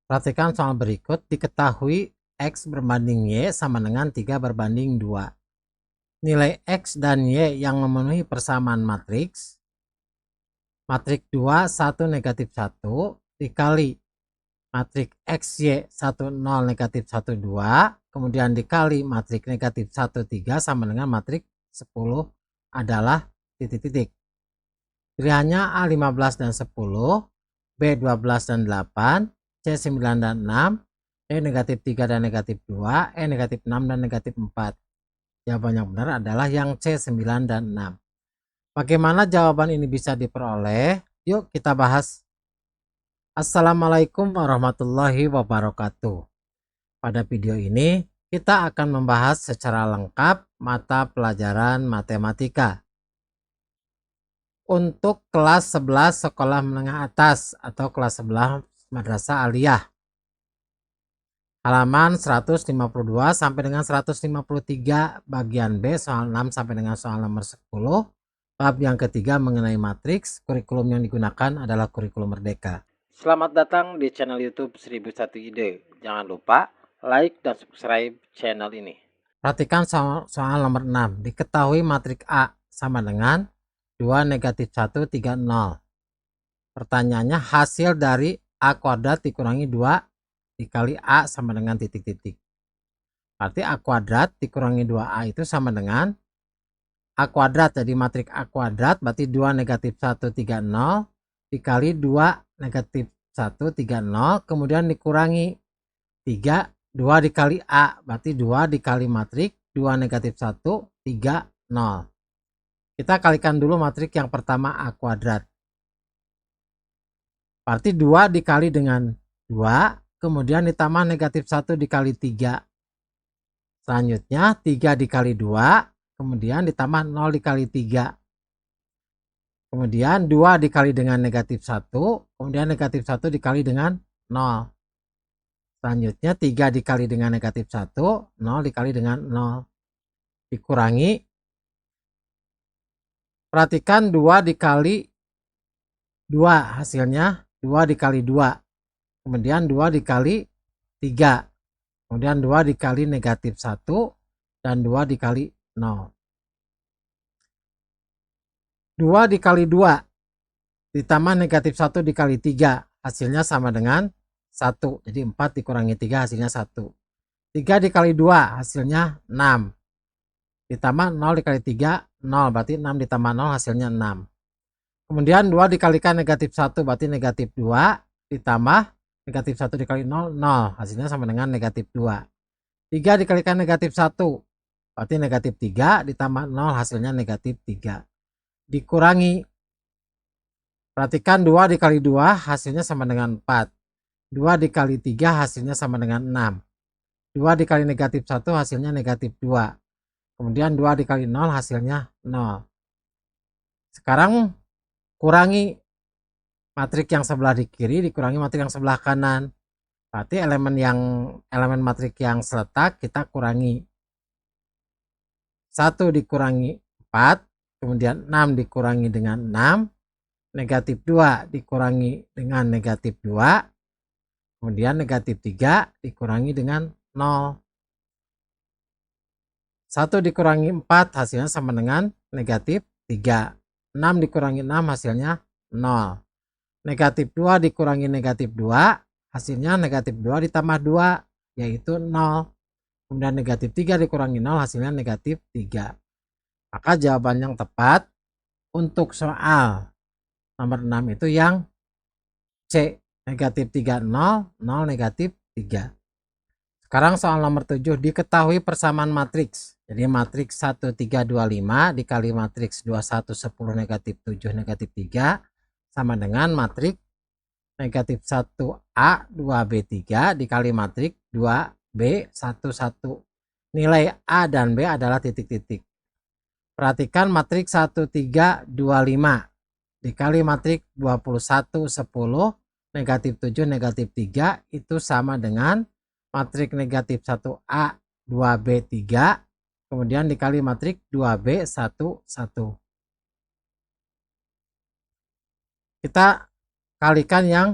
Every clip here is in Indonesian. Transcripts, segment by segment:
Perhatikan soal berikut. Diketahui X berbanding Y sama dengan 3 berbanding 2. Nilai X dan Y yang memenuhi persamaan matriks 2, 1, negatif 1 dikali matriks XY 1, 0, negatif 1, 2 kemudian dikali matriks negatif 1, 3 sama dengan matriks 10 adalah titik-titik. Pilihannya A 15 dan 10, B 12 dan 8, C 9 dan 6, D negatif 3 dan negatif 2, E negatif 6 dan negatif 4. Jawaban yang benar adalah yang C 9 dan 6. Bagaimana jawaban ini bisa diperoleh? Yuk kita bahas. Assalamualaikum warahmatullahi wabarakatuh. Pada video ini kita akan membahas secara lengkap mata pelajaran matematika untuk kelas 11 sekolah menengah atas atau kelas 11 madrasah aliyah. Halaman 152 sampai dengan 153 bagian B soal 6 sampai dengan soal nomor 10. Bab yang ketiga mengenai matriks. Kurikulum yang digunakan adalah kurikulum Merdeka. Selamat datang di channel YouTube 1001 Ide. Jangan lupa like dan subscribe channel ini. Perhatikan soal nomor 6. Diketahui matriks A sama dengan 2 negatif 1 3 0. Pertanyaannya hasil dari A kuadrat dikurangi 2 dikali A sama dengan titik-titik. Berarti A kuadrat dikurangi 2A itu sama dengan A kuadrat. Jadi matriks A kuadrat berarti 2 negatif 1 3 0 dikali 2 negatif 1 3 0 kemudian dikurangi 3, 2 dikali A berarti 2 dikali matriks 2 negatif 1 3 0. Kita kalikan dulu matriks yang pertama A kuadrat. Berarti 2 dikali dengan 2 kemudian ditambah negatif 1 dikali 3. Selanjutnya 3 dikali 2 kemudian ditambah 0 dikali 3. Kemudian 2 dikali dengan negatif 1 kemudian negatif 1 dikali dengan 0. Selanjutnya 3 dikali dengan negatif 1 0 dikali dengan 0 dikurangi. Perhatikan 2 dikali 2 hasilnya 2 dikali 2 kemudian 2 dikali 3 kemudian 2 dikali negatif 1 dan 2 dikali 0. 2 dikali 2 ditambah negatif 1 dikali 3 hasilnya sama dengan 1. Jadi 4 dikurangi 3 hasilnya 1. 3 dikali 2 hasilnya 6. Ditambah 0 dikali 3 0 berarti 6 ditambah 0 hasilnya 6. Kemudian 2 dikalikan negatif 1 berarti negatif 2 ditambah negatif 1 dikali 0 0 hasilnya sama dengan negatif 2. 3 dikalikan negatif 1 berarti negatif 3 ditambah 0 hasilnya negatif 3. Dikurangi. Perhatikan 2 dikali 2 hasilnya sama dengan 4. 2 dikali 3 hasilnya sama dengan 6. 2 dikali negatif 1 hasilnya negatif 2. Kemudian 2 dikali 0 hasilnya 0. Sekarang kurangi matriks yang sebelah di kiri dikurangi matriks yang sebelah kanan. Berarti elemen matriks yang seletak kita kurangi. 1 dikurangi 4. Kemudian 6 dikurangi dengan 6, negatif 2 dikurangi dengan negatif 2, kemudian negatif 3 dikurangi dengan 0. 1 dikurangi 4 hasilnya sama dengan negatif 3. 6 dikurangi 6 hasilnya 0. Negatif 2 dikurangi negatif 2 hasilnya negatif 2 ditambah 2 yaitu 0. Kemudian negatif 3 dikurangi 0 hasilnya negatif 3. Maka jawaban yang tepat untuk soal nomor 6 itu yang C, negatif 3 0 0 negatif 3. Sekarang soal nomor 7, diketahui persamaan matriks. Jadi matriks 1 3 2 5 dikali matriks 2 1 10 negatif 7 negatif 3 sama dengan matriks negatif 1A 2B 3 dikali matriks 2B 1 1. Nilai A dan B adalah titik-titik. Perhatikan matriks 1 3 2 5 dikali matriks 21 10 negatif 7 negatif 3 itu sama dengan matriks negatif 1A 2B 3 kemudian dikali matriks 2B 1 1. Kita kalikan yang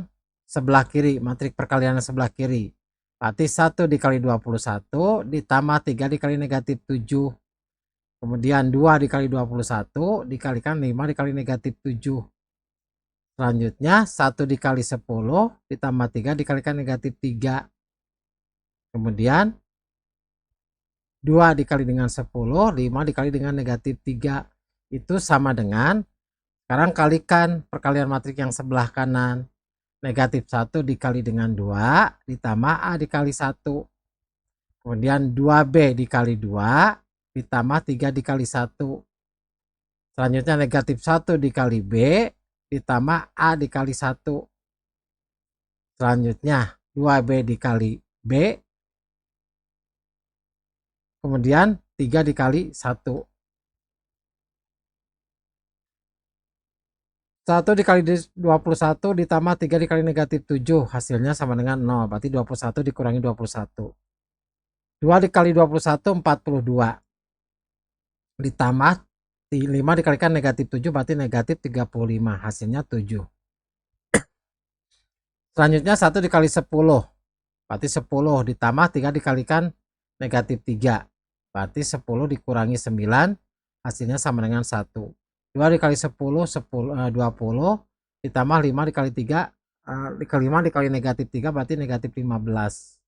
sebelah kiri, matrik perkalian sebelah kiri. Berarti 1 dikali 21 ditambah 3 dikali negatif 7. Kemudian 2 dikali 21 dikalikan 5 dikali negatif 7. Selanjutnya 1 dikali 10 ditambah 3 dikalikan negatif 3. Kemudian 2 dikali dengan 10, 5 dikali dengan negatif 3. Itu sama dengan, sekarang kalikan perkalian matrik yang sebelah kanan. Negatif 1 dikali dengan 2 ditambah A dikali 1. Kemudian 2B dikali 2 ditambah 3 dikali 1. Selanjutnya negatif 1 dikali B ditambah A dikali 1. Selanjutnya 2B dikali B. Kemudian 3 dikali 1. 1 dikali 21 ditambah 3 dikali negatif 7. Hasilnya sama dengan 0. Berarti 21 dikurangi 21. 2 dikali 21, 42. Ditambah 5 dikalikan negatif 7, berarti negatif 35. Hasilnya 7. Selanjutnya 1 dikali 10. Berarti 10 ditambah 3 dikalikan negatif 3. Berarti 10 dikurangi 9. Hasilnya sama dengan 1. 2 dikali 10, 20 ditambah 5 dikali 3, 5 dikali negatif 3 berarti negatif 15.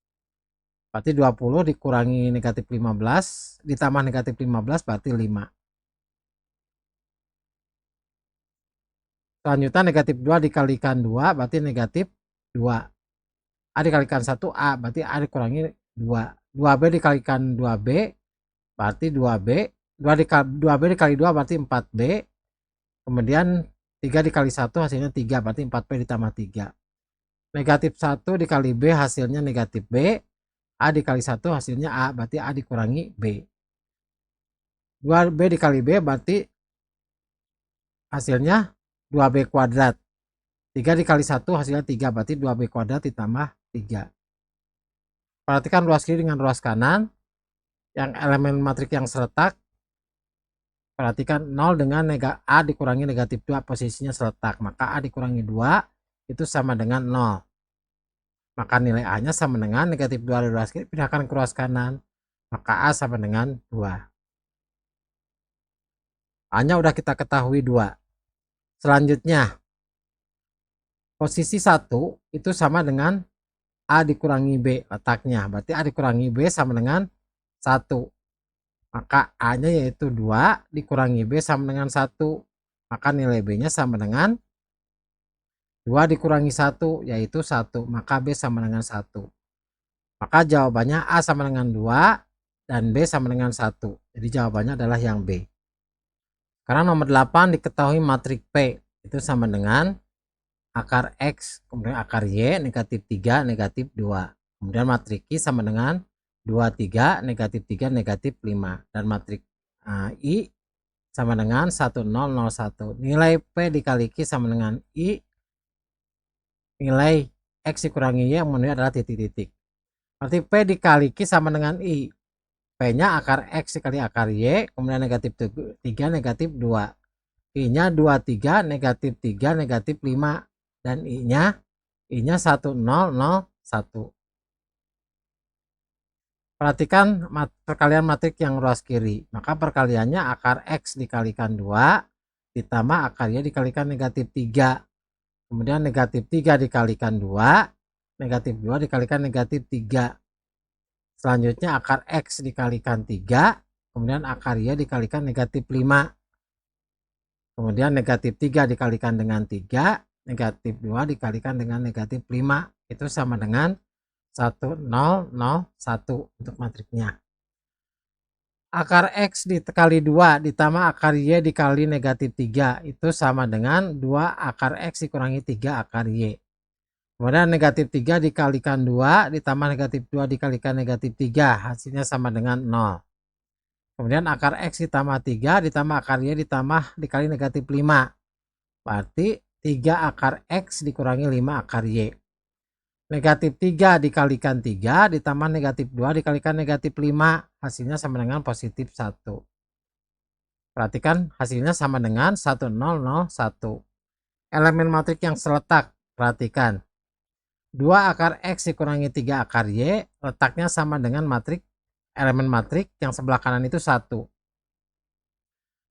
Berarti 20 dikurangi negatif 15 ditambah negatif 15 berarti 5. Selanjutnya negatif 2 dikalikan 2 berarti negatif 2. A dikalikan 1 A berarti A dikurangi 2. 2B dikalikan 2B berarti 2B. 2B dikali 2 berarti 4B. Kemudian 3 dikali 1 hasilnya 3 berarti 4B ditambah 3. Negatif 1 dikali B hasilnya negatif B. A dikali 1 hasilnya A berarti A dikurangi B. 2B dikali B berarti hasilnya 2B kuadrat. 3 dikali 1 hasilnya 3 berarti 2B kuadrat ditambah 3. Perhatikan ruas kiri dengan ruas kanan. Yang elemen matrik yang seletak. Perhatikan 0 dengan A dikurangi negatif 2 posisinya seletak. Maka A dikurangi 2 itu sama dengan 0. Maka nilai A-nya sama dengan negatif 2 dari ruas kiri pindahkan ke ruas kanan. Maka A sama dengan 2. A-nya udah kita ketahui 2. Selanjutnya posisi 1 itu sama dengan A dikurangi B letaknya. Berarti A dikurangi B sama dengan 1. Maka A-nya yaitu 2 dikurangi B sama dengan 1. Maka nilai B-nya sama dengan 2 dikurangi 1 yaitu 1. Maka B sama dengan 1. Maka jawabannya A sama dengan 2 dan B sama dengan 1. Jadi jawabannya adalah yang B. Karena nomor 8 diketahui matrik P itu sama dengan akar X kemudian akar Y negatif 3 negatif 2. Kemudian matrik I sama dengan 23 negatif 3 negatif 5. Dan matrik I sama dengan 1001. Nilai P dikali Q sama dengan I. Nilai X dikurangi Y yang menunjukkan adalah titik-titik. Berarti P dikali Q sama dengan I. P nya akar X dikali akar Y. Kemudian negatif 3 negatif 2. I nya 23 negatif 3 negatif 5. Dan I nya 1001. Perhatikan perkalian matrik yang ruas kiri. Maka perkaliannya akar X dikalikan 2 ditambah akar Y dikalikan negatif 3. Kemudian negatif 3 dikalikan 2. Negatif 2 dikalikan negatif 3. Selanjutnya akar X dikalikan 3. Kemudian akar Y dikalikan negatif 5. Kemudian negatif 3 dikalikan dengan 3. Negatif 2 dikalikan dengan negatif 5. Itu sama dengan 1001 untuk matriknya. Akar X dikali 2 ditambah akar Y dikali negatif 3 itu sama dengan 2 akar X dikurangi 3 akar Y. Kemudian negatif 3 dikalikan 2 ditambah negatif 2 dikalikan negatif 3 hasilnya sama dengan 0. Kemudian akar X ditambah 3 ditambah akar Y ditambah dikali negatif 5. Berarti 3 akar X dikurangi 5 akar Y. Negatif 3 dikalikan 3 ditambah negatif 2 dikalikan negatif 5 hasilnya sama dengan positif 1. Perhatikan hasilnya sama dengan 1001. Elemen matrik yang seletak perhatikan 2 akar X dikurangi 3 akar Y, letaknya sama dengan matrik elemen matrik yang sebelah kanan itu 1.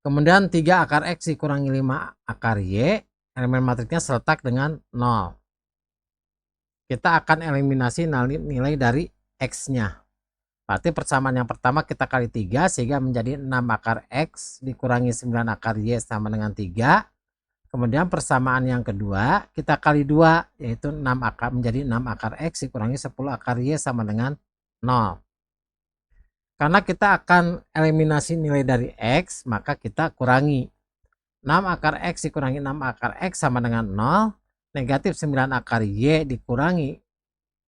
Kemudian 3 akar X dikurangi 5 akar Y, elemen matriknya seletak dengan 0. Kita akan eliminasi nilai dari X-nya. Berarti persamaan yang pertama kita kali 3 sehingga menjadi 6 akar X dikurangi 9 akar Y sama dengan 3. Kemudian persamaan yang kedua kita kali 2 yaitu 6 akar menjadi 6 akar X dikurangi 10 akar Y sama dengan 0. Karena kita akan eliminasi nilai dari X, maka kita kurangi. 6 akar X dikurangi 6 akar X sama dengan 0. Negatif 9 akar Y dikurangi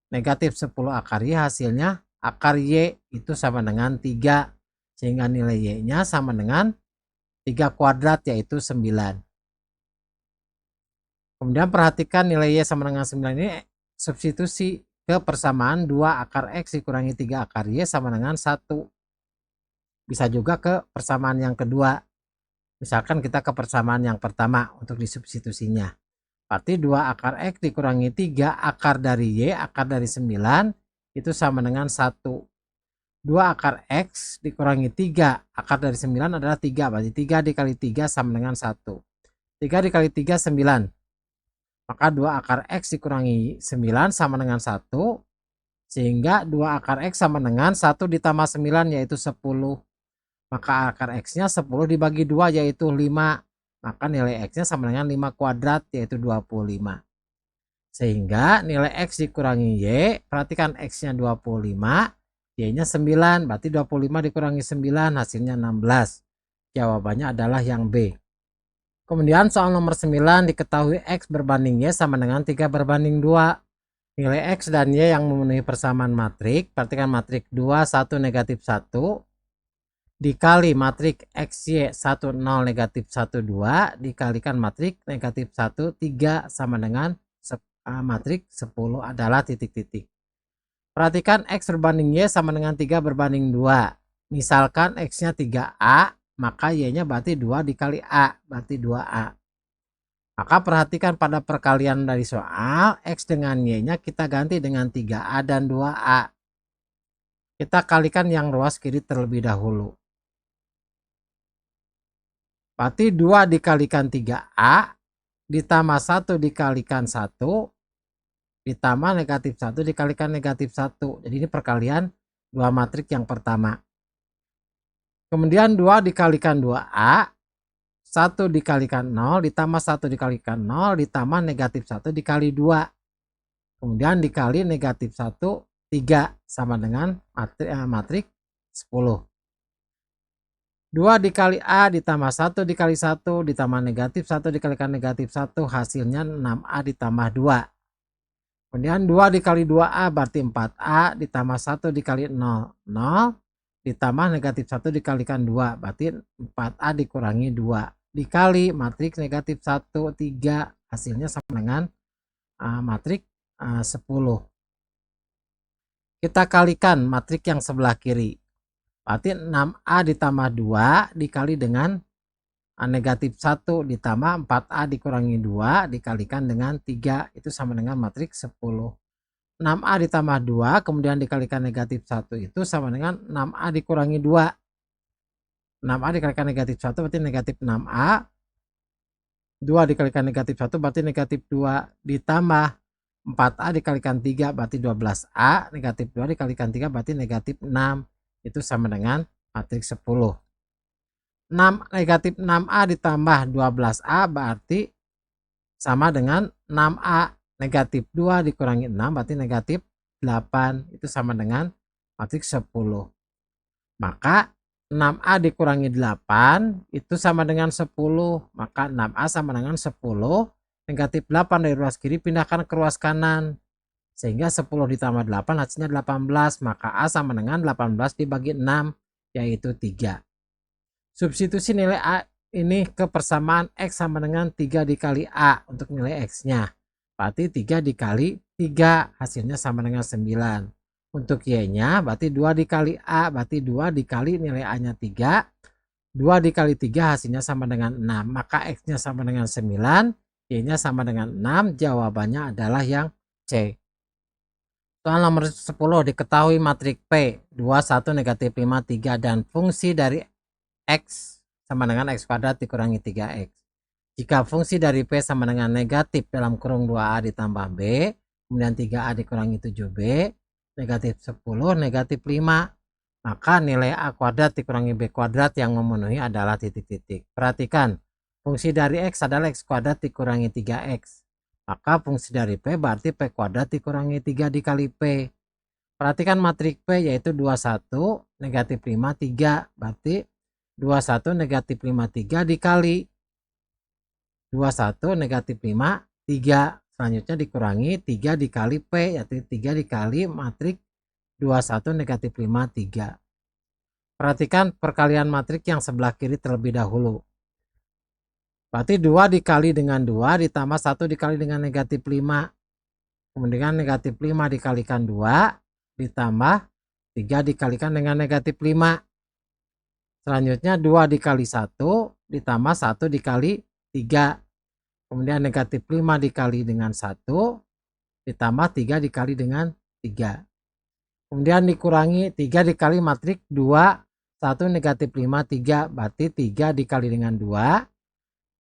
negatif 10 akar Y, hasilnya akar Y itu sama dengan 3. Sehingga nilai Y-nya sama dengan 3 kuadrat yaitu 9. Kemudian perhatikan nilai Y sama dengan 9 ini substitusi ke persamaan 2 akar X dikurangi 3 akar Y sama dengan 1. Bisa juga ke persamaan yang kedua. Misalkan kita ke persamaan yang pertama untuk disubstitusinya. Berarti 2 akar X dikurangi 3 akar dari Y, akar dari 9, itu sama dengan 1. 2 akar X dikurangi 3 akar dari 9 adalah 3. Berarti 3 dikali 3 sama dengan 1. 3 dikali 3, 9. Maka 2 akar X dikurangi 9 sama dengan 1. Sehingga 2 akar X sama dengan 1 ditambah 9 yaitu 10. Maka akar X-nya 10 dibagi 2 yaitu 5. Maka nilai X-nya sama dengan 5 kuadrat yaitu 25. Sehingga nilai X dikurangi Y, perhatikan X-nya 25, Y-nya 9. Berarti 25 dikurangi 9 hasilnya 16. Jawabannya adalah yang B. Kemudian soal nomor 9 diketahui X berbanding Y sama dengan 3 berbanding 2. Nilai X dan Y yang memenuhi persamaan matrik, perhatikan matrik 2, 1, negatif 1, dikali matrik XY 1, 0, negatif 1, 2, dikalikan matrik negatif 1, 3 sama dengan matrik 10 adalah titik-titik. Perhatikan X berbanding Y sama dengan 3 berbanding 2. Misalkan X-nya 3A, maka Y-nya berarti 2 dikali A, berarti 2A. Maka perhatikan pada perkalian dari soal, X dengan Y-nya kita ganti dengan 3A dan 2A. Kita kalikan yang ruas kiri terlebih dahulu. Berarti 2 dikalikan 3A, ditambah 1 dikalikan 1, ditambah negatif 1 dikalikan negatif 1. Jadi ini perkalian 2 matrik yang pertama. Kemudian 2 dikalikan 2A, 1 dikalikan 0, ditambah 1 dikalikan 0, ditambah negatif 1 dikali 2. Kemudian dikali negatif 1, 3 sama dengan matrik 10. 2 dikali A ditambah 1 dikali 1 ditambah negatif 1 dikalikan negatif 1, hasilnya 6A ditambah 2. Kemudian 2 dikali 2A berarti 4A ditambah 1 dikali 0, 0. Ditambah negatif 1 dikalikan 2 berarti 4A dikurangi 2 dikali matrik negatif 1, 3, hasilnya sama dengan matrik 10. Kita kalikan matrik yang sebelah kiri, berarti 6A ditambah 2 dikali dengan negatif 1 ditambah 4A dikurangi 2 dikalikan dengan 3, itu sama dengan matrik 10. 6A ditambah 2 kemudian dikalikan negatif 1 itu sama dengan 6A dikurangi 2. 6A dikalikan negatif 1 berarti negatif 6A. 2 dikalikan negatif 1 berarti negatif 2 ditambah 4A dikalikan 3 berarti 12A. Negatif 2 dikalikan 3 berarti negatif 6. Itu sama dengan matrik 10. 6 negatif 6A ditambah 12A berarti sama dengan 6A. Negatif 2 dikurangi 6 berarti negatif 8. Itu sama dengan matrik 10. Maka 6A dikurangi 8 itu sama dengan 10. Maka 6A sama dengan 10. Negatif 8 dari ruas kiri pindahkan ke ruas kanan. Sehingga 10 ditambah 8 hasilnya 18. Maka A sama dengan 18 dibagi 6 yaitu 3. Substitusi nilai A ini ke persamaan X sama dengan 3 dikali A untuk nilai X-nya. Berarti 3 dikali 3 hasilnya sama dengan 9. Untuk Y-nya berarti 2 dikali A berarti 2 dikali nilai A-nya 3. 2 dikali 3 hasilnya sama dengan 6. Maka X-nya sama dengan 9. Y-nya sama dengan 6. Jawabannya adalah yang C. Soal nomor 10, diketahui matriks P 21 negatif 5 3 dan fungsi dari X sama dengan X kuadrat dikurangi 3X. Jika fungsi dari P sama dengan negatif dalam kurung 2A ditambah B, kemudian 3A dikurangi 7B, negatif 10, negatif 5, maka nilai A kuadrat dikurangi B kuadrat yang memenuhi adalah titik-titik. Perhatikan, fungsi dari X adalah X kuadrat dikurangi 3X. Maka fungsi dari P berarti P kuadrat dikurangi 3 dikali P. Perhatikan matriks P yaitu 21, negatif 5, 3. Berarti 21 negatif 5, 3 dikali 21 negatif 5, 3. Selanjutnya dikurangi 3 dikali P, yaitu 3 dikali matriks 21 negatif 5, 3. Perhatikan perkalian matriks yang sebelah kiri terlebih dahulu. Berarti 2 dikali dengan 2 ditambah 1 dikali dengan negatif 5. Kemudian negatif 5 dikalikan 2 ditambah 3 dikalikan dengan negatif 5. Selanjutnya 2 dikali 1 ditambah 1 dikali 3. Kemudian negatif 5 dikali dengan 1 ditambah 3 dikali dengan 3. Kemudian dikurangi 3 dikali matriks 2, 1 negatif 5, 3. Berarti 3 dikali dengan 2.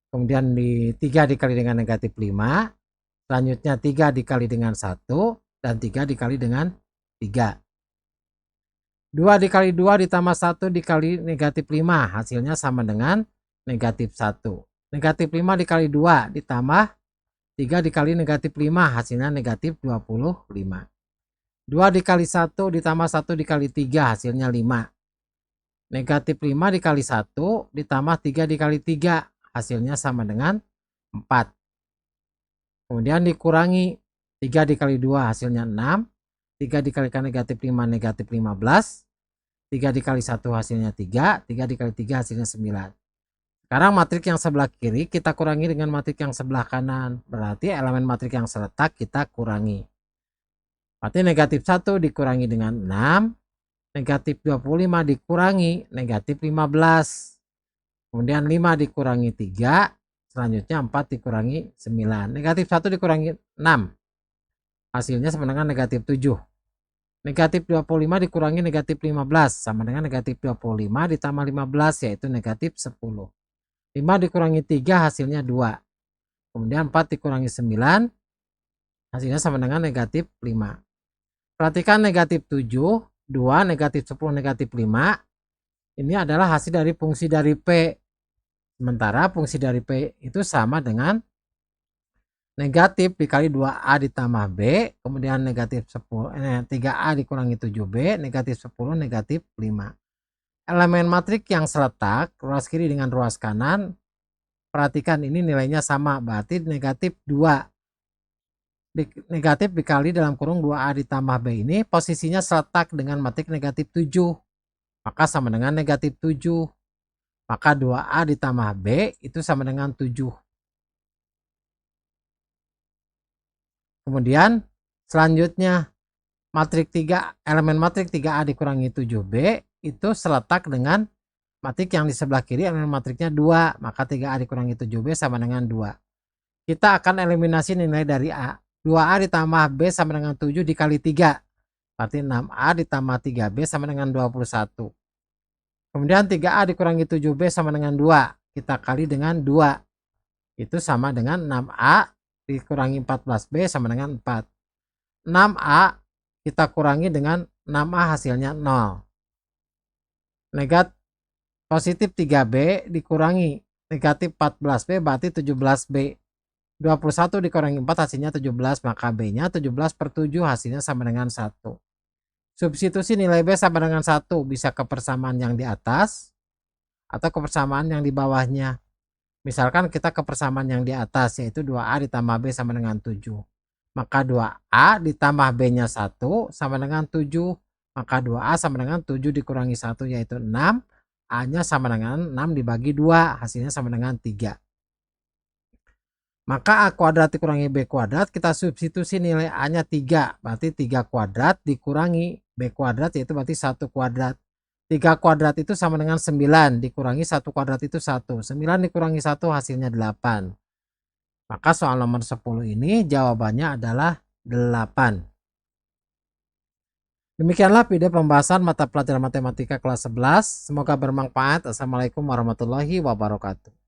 Kemudian 3 dikali dengan negatif 5. Selanjutnya 3 dikali dengan 1 dan 3 dikali dengan 3. 2 dikali 2 ditambah 1 dikali negatif 5. Hasilnya sama dengan negatif 1. Negatif 5 dikali 2 ditambah 3 dikali negatif 5. Hasilnya negatif 25. 2 dikali 1 ditambah 1 dikali 3. Hasilnya 5. Negatif 5 dikali 1 ditambah 3 dikali 3. Hasilnya sama dengan 4. Kemudian dikurangi 3 dikali 2 hasilnya 6. 3 dikalikan negatif 5 negatif 15. 3 dikali 1 hasilnya 3. 3 dikali 3 hasilnya 9. Sekarang matriks yang sebelah kiri kita kurangi dengan matriks yang sebelah kanan. Berarti elemen matriks yang seletak kita kurangi. Berarti negatif 1 dikurangi dengan 6. Negatif 25 dikurangi negatif 15. Kemudian 5 dikurangi 3. Selanjutnya 4 dikurangi 9. Negatif 1 dikurangi 6. Hasilnya sama dengan negatif 7. Negatif 25 dikurangi negatif 15. Sama dengan negatif 25 ditambah 15 yaitu negatif 10. 5 dikurangi 3 hasilnya 2. Kemudian 4 dikurangi 9. Hasilnya sama dengan negatif 5. Perhatikan negatif 7, 2, negatif 10, negatif 5. Ini adalah hasil dari fungsi dari P. Sementara fungsi dari P itu sama dengan negatif dikali 2A ditambah B. Kemudian negatif 3A dikurangi 7B. Negatif 10, negatif 5. Elemen matriks yang seletak ruas kiri dengan ruas kanan. Perhatikan ini nilainya sama. Berarti negatif 2. Negatif dikali dalam kurung 2A ditambah B ini posisinya seletak dengan matriks negatif 7. Maka sama dengan negatif 7. Maka 2A ditambah B itu sama dengan 7. Kemudian selanjutnya matriks 3, elemen matriks 3A dikurangi 7B itu seletak dengan matriks yang di sebelah kiri elemen matriksnya 2. Maka 3A dikurangi 7B sama dengan 2. Kita akan eliminasi nilai dari A. 2A ditambah B sama dengan 7 dikali 3. Berarti 6A ditambah 3B sama dengan 21. Kemudian 3A dikurangi 7B sama dengan 2. Kita kali dengan 2. Itu sama dengan 6A dikurangi 14B sama dengan 4. 6A kita kurangi dengan 6A hasilnya 0. Negatif positif 3B dikurangi negatif 14B berarti 17B. 21 dikurangi 4 hasilnya 17. Maka B-nya 17 per 7 hasilnya sama dengan 1. Substitusi nilai B sama dengan 1 bisa ke persamaan yang di atas atau ke persamaan yang di bawahnya. Misalkan kita ke persamaan yang di atas yaitu 2A ditambah B sama dengan 7. Maka 2A ditambah B-nya 1 sama dengan 7. Maka 2A sama dengan 7 dikurangi 1 yaitu 6. A-nya sama dengan 6 dibagi 2 hasilnya sama dengan 3. Maka A kuadrat dikurangi B kuadrat, kita substitusi nilai A-nya 3. Berarti 3 kuadrat dikurangi B kuadrat yaitu berarti 1 kuadrat. 3 kuadrat itu sama dengan 9. Dikurangi 1 kuadrat itu 1. 9 dikurangi 1 hasilnya 8. Maka soal nomor 10 ini jawabannya adalah 8. Demikianlah video pembahasan mata pelajaran matematika kelas 11. Semoga bermanfaat. Assalamualaikum warahmatullahi wabarakatuh.